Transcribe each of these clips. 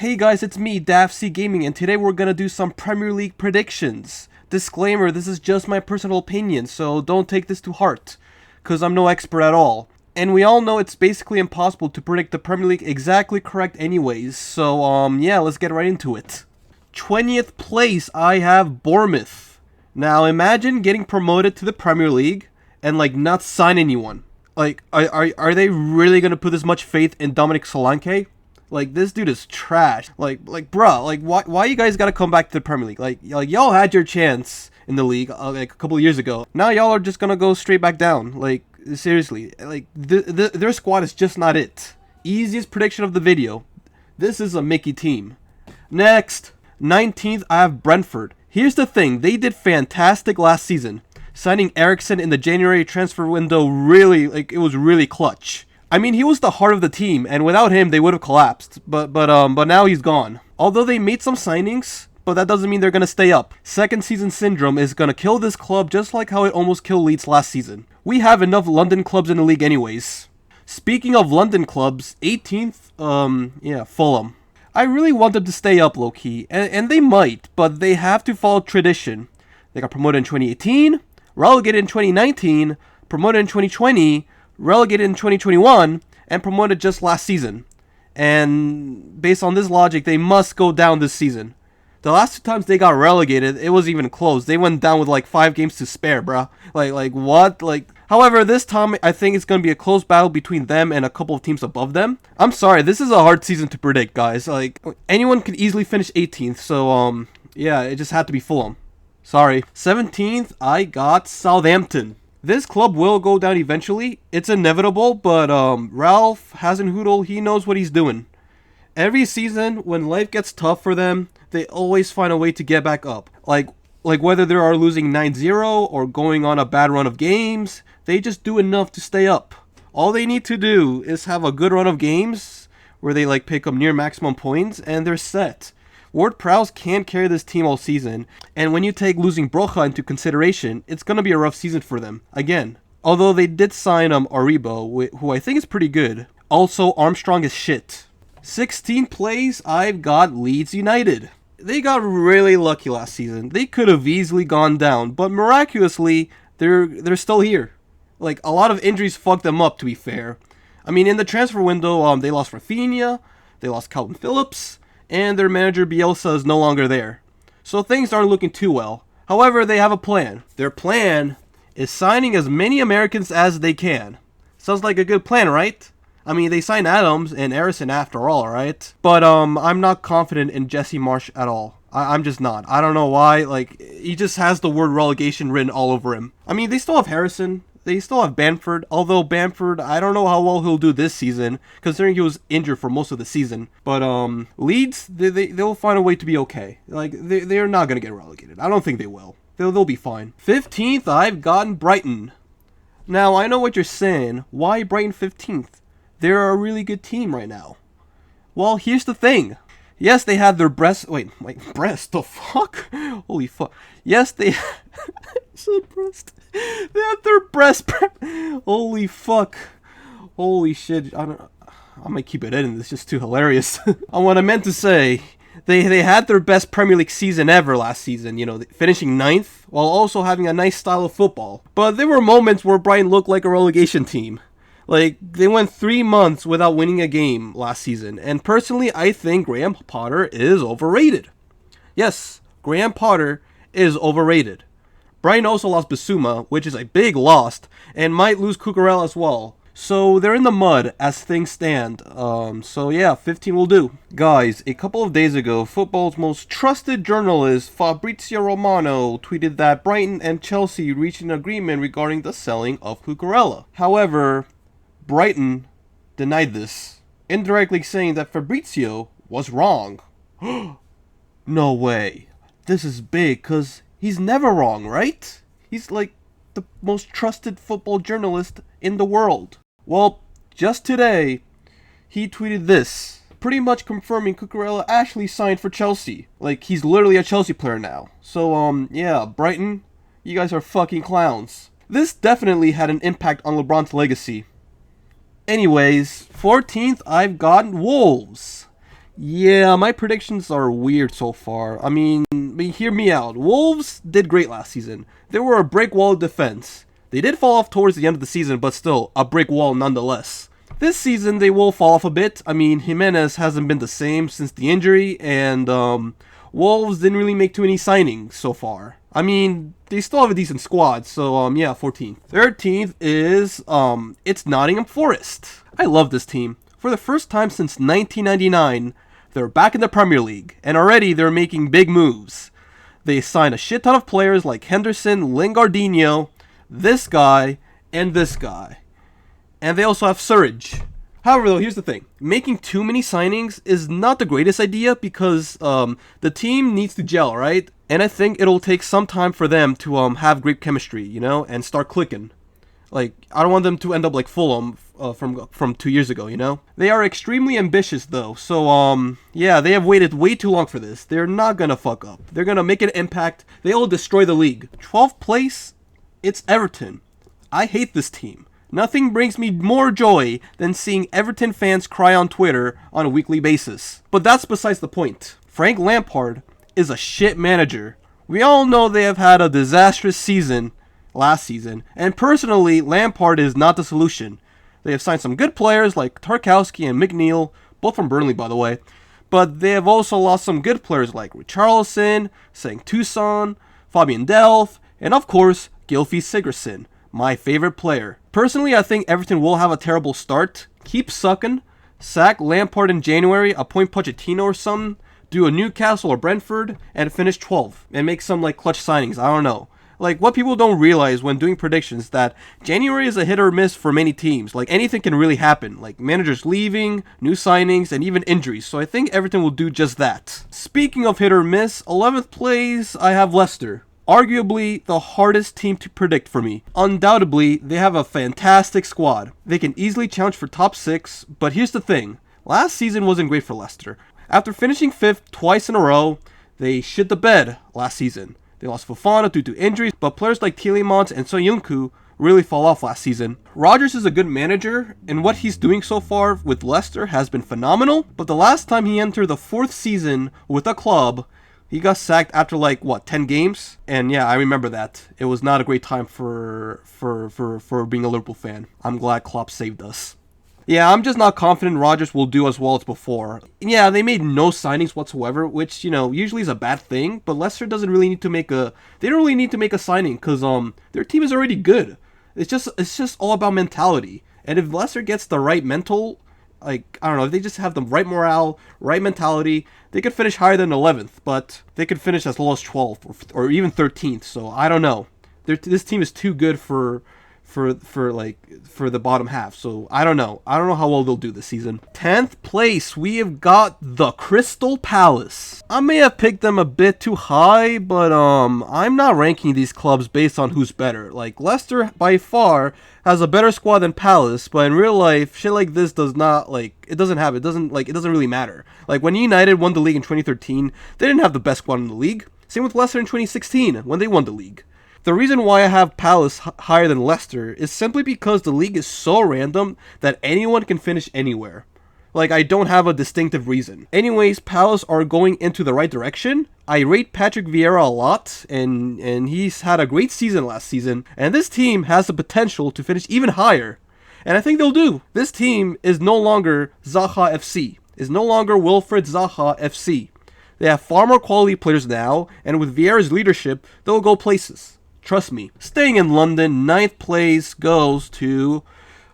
Hey guys, it's me, DAFCGaming, and today we're gonna do some Premier League predictions. Disclaimer, this is just my personal opinion, so don't take this to heart, cause I'm no expert at all. And we all know it's basically impossible to predict the Premier League exactly correct anyways, so yeah, let's get right into it. 20th place, I have Bournemouth. Now imagine getting promoted to the Premier League and not sign anyone. Like, are they really gonna put this much faith in Dominic Solanke? Like, this dude is trash. Bruh, why you guys gotta come back to the Premier League? Like y'all had your chance in the league, a couple of years ago. Now y'all are just gonna go straight back down. Like, seriously. Like, their squad is just not it. Easiest prediction of the video. This is a Mickey team. Next, 19th, I have Brentford. Here's the thing, they did fantastic last season. Signing Eriksen in the January transfer window it was really clutch. I mean, he was the heart of the team, and without him, they would have collapsed. But now he's gone. Although they made some signings, but that doesn't mean they're gonna stay up. Second season syndrome is gonna kill this club just like how it almost killed Leeds last season. We have enough London clubs in the league anyways. Speaking of London clubs, 18th, Fulham. I really want them to stay up low-key, and they might, but they have to follow tradition. They got promoted in 2018, relegated in 2019, promoted in 2020, relegated in 2021, and promoted just last season. And based on this logic, they must go down this season. The last two times they got relegated, it was even close. They went down with 5 games to spare, bruh. What? However, this time I think it's going to be a close battle between them and a couple of teams above them. I'm sorry, this is a hard season to predict, guys. Anyone could easily finish 18th, so yeah, it just had to be Fulham. Sorry. 17th, I got Southampton. This club will go down eventually. It's inevitable, but Ralph Hasenhüttl, he knows what he's doing. Every season, when life gets tough for them, they always find a way to get back up. Like whether they are losing 9-0 or going on a bad run of games, they just do enough to stay up. All they need to do is have a good run of games where they pick up near maximum points and they're set. Ward-Prowse can't carry this team all season, and when you take losing Broja into consideration, it's going to be a rough season for them, again. Although they did sign Aribo, who I think is pretty good. Also, Armstrong is shit. 16th place, I've got Leeds United. They got really lucky last season. They could have easily gone down, but miraculously, they're still here. A lot of injuries fucked them up, to be fair. I mean, in the transfer window, they lost Rafinha, they lost Calvin Phillips, and their manager Bielsa is no longer there. So things aren't looking too well. However, they have a plan. Their plan is signing as many Americans as they can. Sounds like a good plan, right? I mean, they signed Adams and Eriksen after all, right? But I'm not confident in Jesse Marsch at all. I'm just not. I don't know why. He just has the word relegation written all over him. I mean, they still have Harrison. They still have Bamford, although Bamford, I don't know how well he'll do this season, considering he was injured for most of the season. But Leeds, they'll find a way to be okay. They're not going to get relegated. I don't think they will. They'll be fine. 15th, I've gotten Brighton. Now, I know what you're saying. Why Brighton 15th? They're a really good team right now. Well, here's the thing. Yes, they had their breast... Wait, breast? The fuck? Holy fuck. Yes, they... said breast. They had their breast... Holy fuck. Holy shit. I might keep it in. It's just too hilarious. What I meant to say... They had their best Premier League season ever last season, finishing 9th, while also having a nice style of football. But there were moments where Brighton looked like a relegation team. They went 3 months without winning a game last season, and personally, I think Graham Potter is overrated. Yes, Graham Potter is overrated. Brighton also lost Bissouma, which is a big loss, and might lose Cucurella as well. So they're in the mud as things stand. So yeah, 15 will do. Guys, a couple of days ago, football's most trusted journalist Fabrizio Romano tweeted that Brighton and Chelsea reached an agreement regarding the selling of Cucurella. However, Brighton denied this, indirectly saying that Fabrizio was wrong. No way. This is big, cause he's never wrong, right? He's the most trusted football journalist in the world. Well, just today, he tweeted this, pretty much confirming Cucurella actually signed for Chelsea. He's literally a Chelsea player now. So, yeah, Brighton, you guys are fucking clowns. This definitely had an impact on LeBron's legacy. Anyways, 14th, I've gotten Wolves. Yeah, my predictions are weird so far. I mean, hear me out. Wolves did great last season. They were a brick wall of defense. They did fall off towards the end of the season, but still, a brick wall nonetheless. This season, they will fall off a bit. I mean, Jimenez hasn't been the same since the injury, and Wolves didn't really make too many signings so far. I mean, they still have a decent squad, so yeah, 14th. 13th is it's Nottingham Forest. I love this team. For the first time since 1999, they're back in the Premier League, and already they're making big moves. They signed a shit ton of players like Henderson, Lingardinho, this guy, and this guy. And they also have Surridge. However, though, here's the thing. Making too many signings is not the greatest idea because the team needs to gel, right? And I think it'll take some time for them to have great chemistry, you know, and start clicking. Like, I don't want them to end up like Fulham from 2 years ago, you know? They are extremely ambitious, though, so, yeah, they have waited way too long for this. They're not gonna fuck up. They're gonna make an impact. They'll destroy the league. 12th place, it's Everton. I hate this team. Nothing brings me more joy than seeing Everton fans cry on Twitter on a weekly basis. But that's besides the point. Frank Lampard is a shit manager. We all know they have had a disastrous season last season, and personally, Lampard is not the solution. They have signed some good players like Tarkowski and McNeil, both from Burnley, by the way, but they have also lost some good players like Richarlison, Sang Tucson, Fabian Delph, and of course, Gylfi Sigurdsson, my favorite player. Personally, I think Everton will have a terrible start. Keep sucking, sack Lampard in January, appoint Pochettino or something, do a Newcastle or Brentford, and finish 12th, and make some like clutch signings, I don't know. Like, what people don't realize when doing predictions that January is a hit or miss for many teams. Like, anything can really happen. Like, managers leaving, new signings, and even injuries. So I think Everton will do just that. Speaking of hit or miss, 11th place, I have Leicester. Arguably the hardest team to predict for me. Undoubtedly, they have a fantastic squad. They can easily challenge for top 6, but here's the thing. Last season wasn't great for Leicester. After finishing 5th twice in a row, they shit the bed last season. They lost Fofana due to injuries, but players like Tielemans and Soyuncu really fall off last season. Rodgers is a good manager, and what he's doing so far with Leicester has been phenomenal, but the last time he entered the 4th season with a club, he got sacked after 10 games? And yeah, I remember that. It was not a great time for being a Liverpool fan. I'm glad Klopp saved us. Yeah, I'm just not confident Rodgers will do as well as before. Yeah, they made no signings whatsoever, which, you know, usually is a bad thing, but Leicester doesn't really need to make a... They don't really need to make a signing, because their team is already good. It's just all about mentality. And if Leicester gets the right mental... Like, I don't know, if they just have the right morale, right mentality, they could finish higher than 11th, but they could finish as low as 12th, or even 13th, so I don't know. This team is too good for the bottom half. So I don't know how well they'll do this season. 10th place, we have got the Crystal Palace. I may have picked them a bit too high, but I'm not ranking these clubs based on who's better. Like, Leicester by far has a better squad than Palace, but in real life, shit like this doesn't really matter. Like, when United won the league in 2013, they didn't have the best squad in the league. Same with Leicester in 2016 when they won the league. The reason why I have Palace higher than Leicester is simply because the league is so random that anyone can finish anywhere. Like, I don't have a distinctive reason. Anyways, Palace are going into the right direction. I rate Patrick Vieira a lot, and he's had a great season last season, and this team has the potential to finish even higher. And I think they'll do. This team is no longer Zaha FC, is no longer Wilfred Zaha FC. They have far more quality players now, and with Vieira's leadership, they'll go places. Trust me. Staying in London, 9th place goes to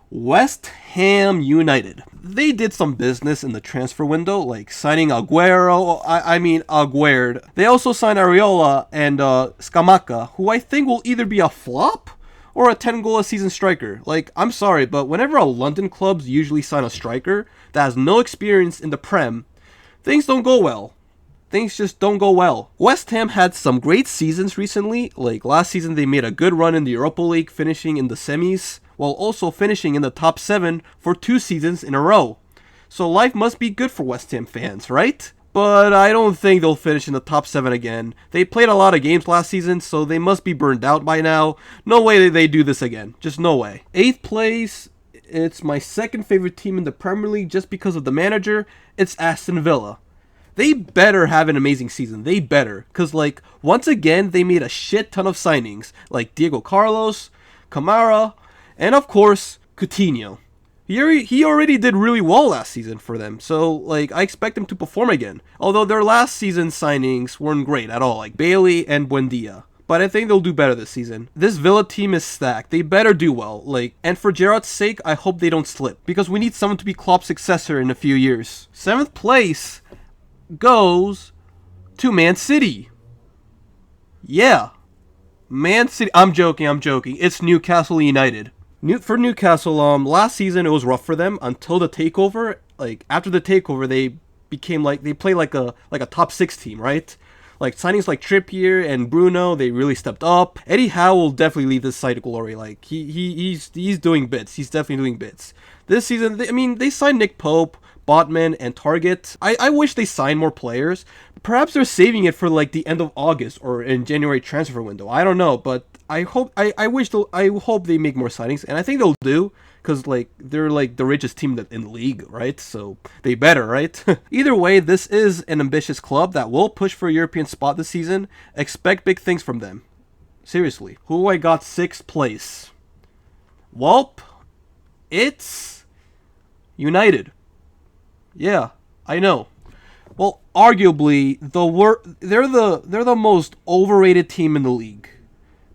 West Ham United. They did some business in the transfer window, like signing Aguerd. They also signed Areola and Scamacca, who I think will either be a flop or a 10-goal-a-season striker. Like, I'm sorry, but whenever a London clubs usually sign a striker that has no experience in the Prem, things don't go well. Things just don't go well. West Ham had some great seasons recently. Like, last season they made a good run in the Europa League, finishing in the semis, while also finishing in the top 7 for 2 seasons in a row. So life must be good for West Ham fans, right? But I don't think they'll finish in the top 7 again. They played a lot of games last season, so they must be burned out by now. No way they do this again. Just no way. 8th place, it's my second favorite team in the Premier League just because of the manager. It's Aston Villa. They better have an amazing season. They better. Because, like, once again, they made a shit ton of signings. Like Diego Carlos, Kamara, and, of course, Coutinho. He already did really well last season for them. So, like, I expect him to perform again. Although their last season signings weren't great at all. Like Bailey and Buendia. But I think they'll do better this season. This Villa team is stacked. They better do well. Like, and for Gerrard's sake, I hope they don't slip. Because we need someone to be Klopp's successor in a few years. 7th place goes to Man City. Yeah. Man City. I'm joking. It's Newcastle United. For Newcastle, last season it was rough for them until the takeover. Like, after the takeover, they became like, they play like a top 6 team, right? Like, signings like Trippier and Bruno, they really stepped up. Eddie Howe will definitely leave this side to glory. Like, he's doing bits. He's definitely doing bits. This season, they signed Nick Pope, Botman, and Target. I wish they signed more players. Perhaps they're saving it for, like, the end of August or in January transfer window. I don't know, but I hope they make more signings, and I think they'll do. Because, like, they're, like, the richest team in the league, right? So, they better, right? Either way, this is an ambitious club that will push for a European spot this season. Expect big things from them. Seriously. Who I got 6th place? Welp, it's United. Yeah, I know. Well, arguably, they're the most overrated team in the league.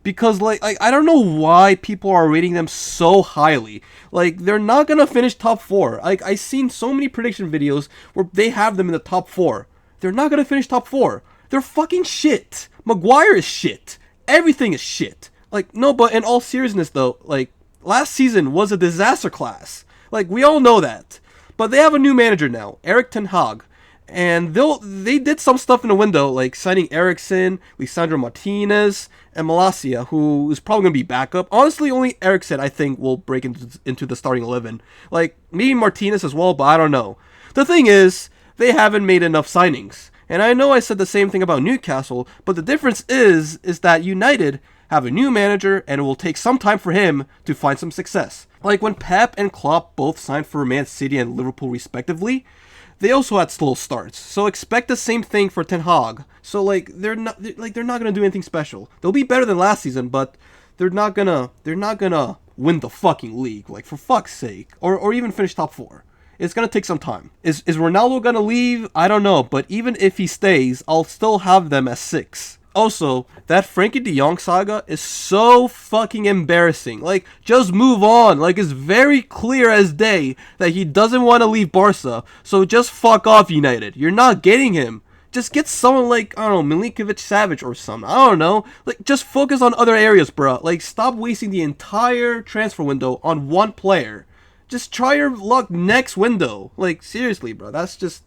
Because, like, I don't know why people are rating them so highly. Like, they're not going to finish top 4. Like, I've seen so many prediction videos where they have them in the top 4. They're not going to finish top 4. They're fucking shit. Maguire is shit. Everything is shit. Like, no, but in all seriousness, though, like, last season was a disaster class. Like, we all know that. But they have a new manager now, Erik ten Hag. And they did some stuff in the window, like signing Eriksen, Lisandro Martinez, and Malacia, who is probably going to be backup. Honestly, only Eriksen, I think, will break into the starting 11. Like, maybe Martinez as well, but I don't know. The thing is, they haven't made enough signings. And I know I said the same thing about Newcastle, but the difference is that United have a new manager, and it will take some time for him to find some success. Like, when Pep and Klopp both signed for Man City and Liverpool respectively, they also had slow starts, so expect the same thing for Ten Hag. So, like, they're not gonna do anything special. They'll be better than last season, but they're not gonna win the fucking league, like, for fuck's sake, or even finish top 4. It's gonna take some time. Is Ronaldo gonna leave? I don't know, but even if he stays, I'll still have them as 6. Also, that Frankie de Jong saga is so fucking embarrassing. Like, just move on. Like, it's very clear as day that he doesn't want to leave Barca. So just fuck off, United. You're not getting him. Just get someone like, I don't know, Milinkovic-Savic or something. I don't know. Like, just focus on other areas, bro. Like, stop wasting the entire transfer window on one player. Just try your luck next window. Like, seriously, bro. That's just,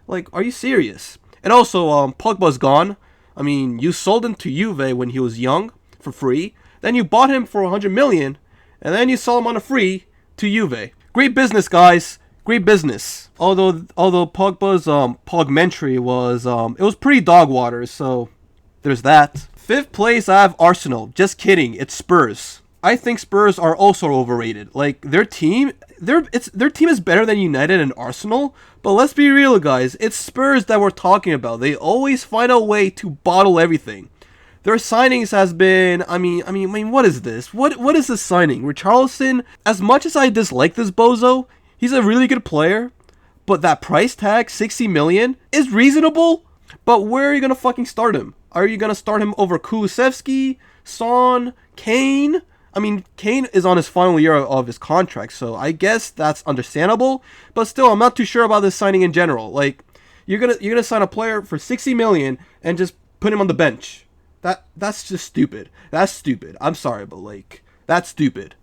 like, are you serious? And also, Pogba's gone. I mean, you sold him to Juve when he was young for free. Then you bought him for 100 million, and then you sold him on a free to Juve. Great business, guys. Great business. Although Pogba's Pogmentary was it was pretty dog water, so there's that. 5th place, I have Arsenal. Just kidding. It's Spurs. I think Spurs are also overrated. Like, their team is better than United and Arsenal, but let's be real, guys. It's Spurs that we're talking about. They always find a way to bottle everything. Their signings has been, I mean, what is this? What is this signing? Richarlison, as much as I dislike this bozo, he's a really good player, but that price tag, 60 million, is reasonable. But where are you gonna fucking start him? Are you gonna start him over Kulusevski, Son, Kane? I mean, Kane is on his final year of his contract, so I guess that's understandable. But still, I'm not too sure about this signing in general. Like, you're gonna sign a player for 60 million and just put him on the bench. That's just stupid. That's stupid. I'm sorry, but, like, that's stupid.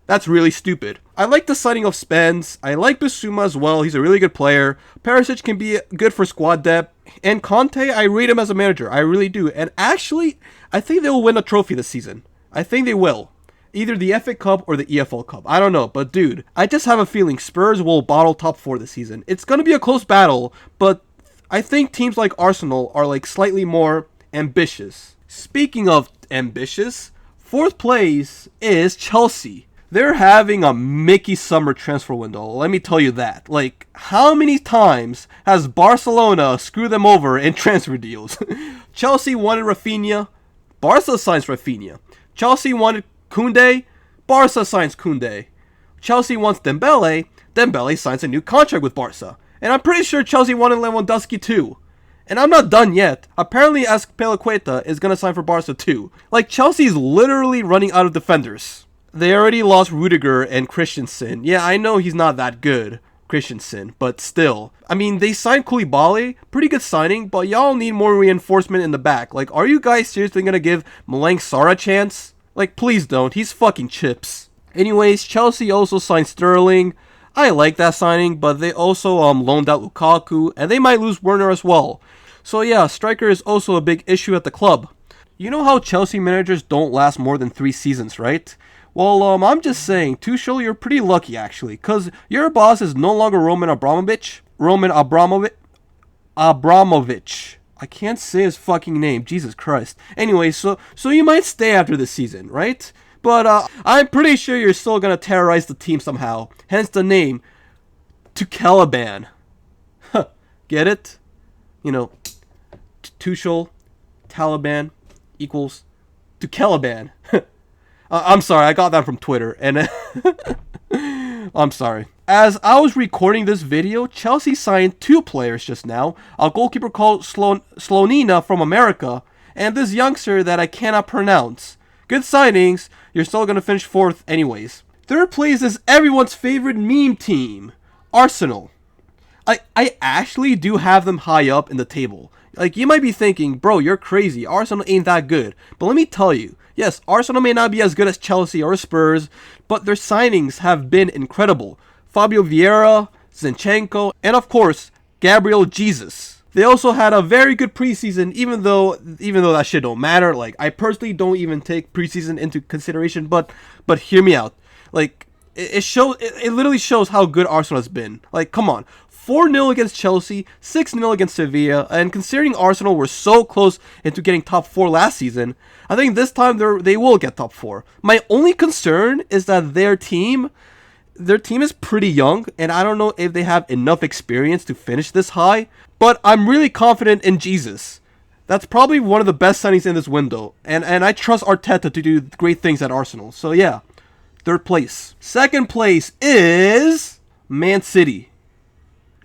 That's really stupid. I like the signing of Spence. I like Bissouma as well. He's a really good player. Perisic can be good for squad depth. And Conte, I rate him as a manager. I really do. And actually, I think they will win a trophy this season. I think they will. Either the FA Cup or the EFL Cup. I don't know. But, dude, I just have a feeling Spurs will bottle top 4 this season. It's going to be a close battle, but I think teams like Arsenal are, like, slightly more ambitious. Speaking of ambitious, 4th place is Chelsea. They're having a Mickey Summer transfer window, let me tell you that. Like, how many times has Barcelona screwed them over in transfer deals? Chelsea wanted Rafinha, Barca signs Rafinha. Chelsea wanted Koundé, Barca signs Koundé. Chelsea wants Dembele, Dembele signs a new contract with Barca. And I'm pretty sure Chelsea wanted Lewandowski too. And I'm not done yet. Apparently Azpilicueta is going to sign for Barca too. Like, Chelsea's literally running out of defenders. They already lost Rudiger and Christensen. Yeah, I know he's not that good, Christensen, but still. I mean, they signed Koulibaly, pretty good signing, but y'all need more reinforcement in the back. Like, are you guys seriously going to give Malang Sarr a chance? Like, please don't. He's fucking chips. Anyways, Chelsea also signed Sterling. I like that signing, but they also loaned out Lukaku, and they might lose Werner as well. So yeah, striker is also a big issue at the club. You know how Chelsea managers don't last more than 3 seasons, right? Well, I'm just saying, Tuchel, you're pretty lucky actually, cause your boss is no longer Roman Abramovich. I can't say his fucking name, Jesus Christ. Anyway, so you might stay after this season, right? But I'm pretty sure you're still gonna terrorize the team somehow. Hence the name, Tuchel. Get it? You know, Tuchel, Taliban equals Tuchel. I'm sorry, I got that from Twitter, and I'm sorry. As I was recording this video, Chelsea signed 2 players just now. A goalkeeper called Slonina from America, and this youngster that I cannot pronounce. Good signings, you're still going to finish 4th anyways. 3rd place is everyone's favorite meme team, Arsenal. I actually do have them high up in the table. Like, you might be thinking, bro, you're crazy, Arsenal ain't that good. But let me tell you, yes, Arsenal may not be as good as Chelsea or Spurs, but their signings have been incredible. Fabio Vieira, Zinchenko, and of course, Gabriel Jesus. They also had a very good preseason, even though that shit don't matter. Like, I personally don't even take preseason into consideration, but hear me out. Like, it literally shows how good Arsenal has been. Like, come on. 4-0 against Chelsea, 6-0 against Sevilla, and considering Arsenal were so close into getting top 4 last season, I think this time they will get top 4. My only concern is that their team is pretty young, and I don't know if they have enough experience to finish this high, but I'm really confident in Jesus. That's probably one of the best signings in this window, and I trust Arteta to do great things at Arsenal. So yeah, 3rd place. 2nd place is Man City.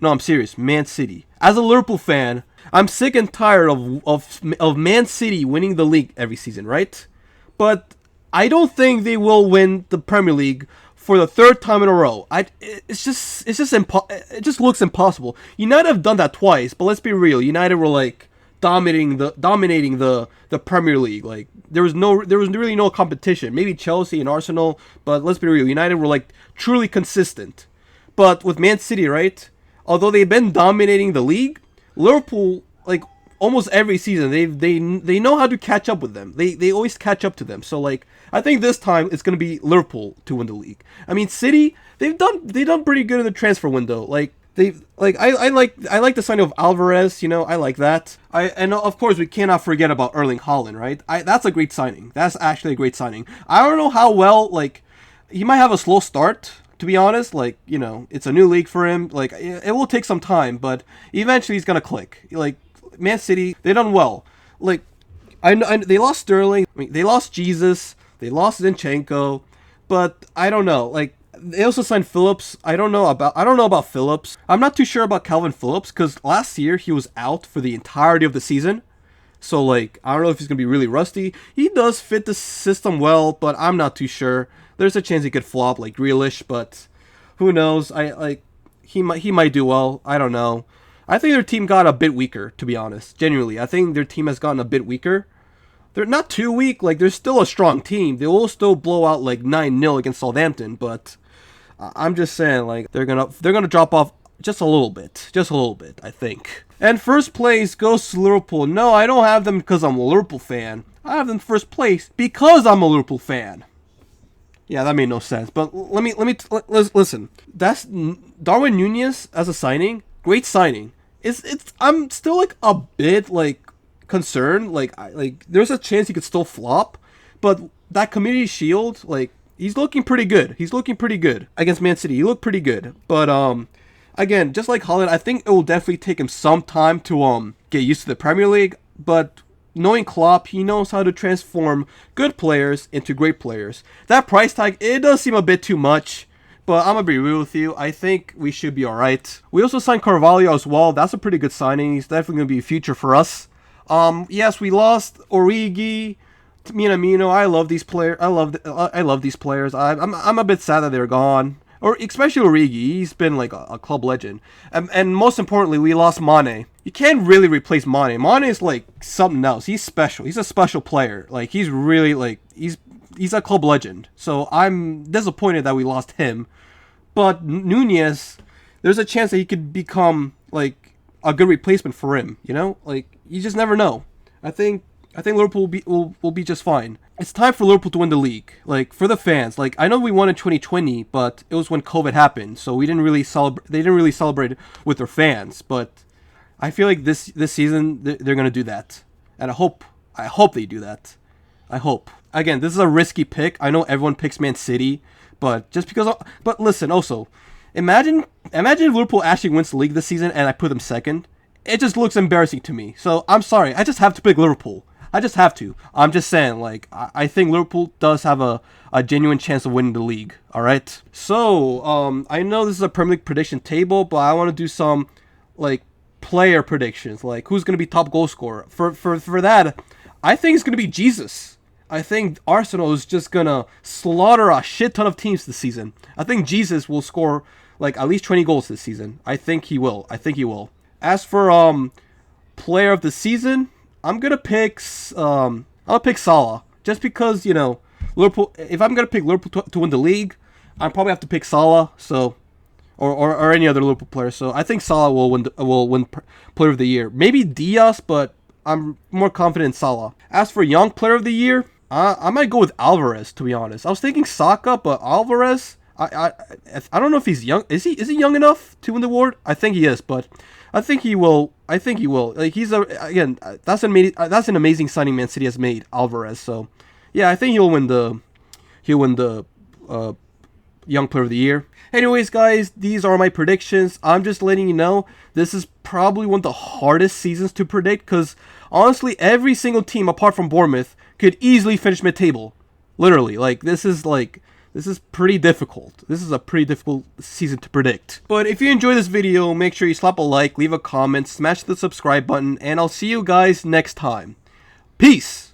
No, I'm serious, Man City. As a Liverpool fan, I'm sick and tired of Man City winning the league every season, right? But I don't think they will win the Premier League for the 3rd time in a row. It just looks impossible. United have done that twice, but let's be real. United were like dominating the Premier League. Like, there was really no competition. Maybe Chelsea and Arsenal, but let's be real. United were like truly consistent. But with Man City, right? Although they've been dominating the league, Liverpool, like, almost every season, they know how to catch up with them. They always catch up to them. So, like, I think this time it's gonna be Liverpool to win the league. I mean, City, they've done pretty good in the transfer window. Like, I like the signing of Alvarez. You know, I like that. And of course we cannot forget about Erling Haaland, right? That's a great signing. That's actually a great signing. I don't know how well, like, he might have a slow start. To be honest, like, you know, it's a new league for him. Like, it will take some time, but eventually he's gonna click. Like, Man City, they done well. Like, they lost Sterling. I mean, they lost Jesus. They lost Zinchenko. But I don't know. Like, they also signed Phillips. I don't know about Phillips. I'm not too sure about Calvin Phillips because last year he was out for the entirety of the season. So, like, I don't know if he's gonna be really rusty. He does fit the system well, but I'm not too sure. There's a chance he could flop like Grealish, but who knows? He might do well. I don't know. I think their team got a bit weaker, to be honest. Genuinely, I think their team has gotten a bit weaker. They're not too weak. Like, they're still a strong team. They will still blow out like 9-0 against Southampton, but I'm just saying, like, they're gonna drop off just a little bit, I think. And 1st place goes to Liverpool. No, I don't have them because I'm a Liverpool fan. I have them 1st place because I'm a Liverpool fan. Yeah, that made no sense. But listen. That's Darwin Nunez as a signing. Great signing. I'm still like a bit like concerned. Like there's a chance he could still flop, but that Community Shield, like, he's looking pretty good. He's looking pretty good against Man City. He looked pretty good. But again, just like Haaland, I think it will definitely take him some time to get used to the Premier League. But knowing Klopp, he knows how to transform good players into great players. That price tag, it does seem a bit too much. But I'm going to be real with you. I think we should be alright. We also signed Carvalho as well. That's a pretty good signing. He's definitely going to be a future for us. Yes, we lost Origi, Minamino. I love these players. I love these players. I'm a bit sad that they're gone. Or especially Origi. He's been like a club legend. And most importantly, we lost Mane. You can't really replace Mane. Mane is like something else. He's special. He's a special player. Like he's really like he's a club legend. So I'm disappointed that we lost him. But Nunez, there's a chance that he could become like a good replacement for him. You know, like you just never know. I think Liverpool will be just fine. It's time for Liverpool to win the league. Like for the fans. Like I know we won in 2020, but it was when COVID happened, so we didn't really celebrate. They didn't really celebrate with their fans. But I feel like this season they're gonna do that, and I hope they do that. I hope. Again, this is a risky pick. I know everyone picks Man City, but just because. But listen, also, imagine if Liverpool actually wins the league this season and I put them second. It just looks embarrassing to me. So I'm sorry. I just have to pick Liverpool. I just have to. I'm just saying, like, I think Liverpool does have a genuine chance of winning the league. All right. So I know this is a Premier League prediction table, but I want to do some like player predictions, like who's going to be top goal scorer. For that, I think it's going to be Jesus. I think Arsenal is just going to slaughter a shit ton of teams this season. I think Jesus will score like at least 20 goals this season. I think he will. As for player of the season, I'm going to pick I'll pick Salah just because, you know, Liverpool, if I'm going to pick Liverpool to win the league, I probably have to pick Salah, so or any other Liverpool player. So I think Salah will win player of the year. Maybe Diaz, but I'm more confident in Salah. As for young player of the year, I might go with Alvarez, to be honest. I was thinking Saka, but Alvarez, I don't know if he's young. Is he young enough to win the award? I think he is, but I think he will. Like that's an amazing signing Man City has made, Alvarez. So yeah, I think he'll win the young player of the year. Anyways, guys, these are my predictions. I'm just letting you know this is probably one of the hardest seasons to predict because honestly, every single team apart from Bournemouth could easily finish mid-table. Literally, like this is pretty difficult. This is a pretty difficult season to predict. But if you enjoyed this video, make sure you slap a like, leave a comment, smash the subscribe button, and I'll see you guys next time. Peace!